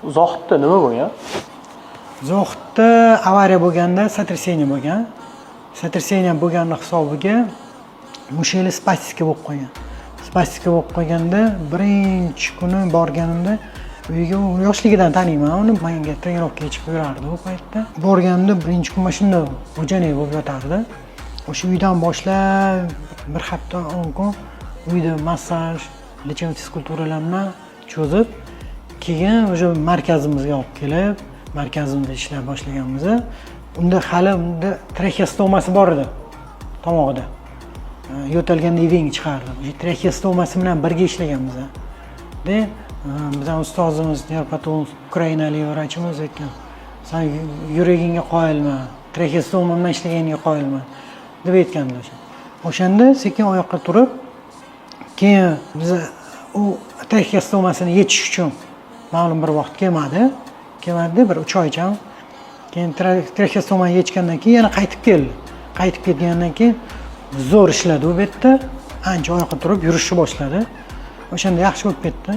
Zohidda nima bo'lgan? Zohidda avariya bo'lganda sotrasение bo'lgan. Sotrasение bo'lgani hisobiga musheli spastika bo'lib qolgan. Spastika bo'lib qolganda birinchi kuni borganimda uyga yoshligidan taniyman uni, menga trenirovkaga chiqib yurardi u paytda. Borganimda birinchi kun mashina xo'jalik bo'lib yotardi. O'sha uydan boshlab bir hafta 10 kun uyda massaj, lecheniya fizkulturalarni cho'zib, keyin o'sha markazimizga olib kelib, markazimizda ishlay boshlaganmiz. Unda hali traxeostomasi bor edi tomog'ida. Yo'talganda iving chiqardi. Traxeostomasi bilan birga ishlaganmiz. Bizning ustozimiz, nevropatolog, ukrainalik vrachimiz aytgan, "Sen yuragingga qoyilman, traxeostoma bilan ishlaganiga qoyilman" deb aytganlar. O'shanda sekin oyoqqa turib, keyin biz u traxeostomasini yechish uchun ma'lum bir vaqt kelmadi, bir 3 oycha. Keyin traxeostomani yechgandan keyin yana qaytib keldi. Qaytib kelgandan keyin zo'r ishladi u yerda. Ancha oyoqqa turib yurishni boshladi. O'shanda yaxshi bo'lib ketdi.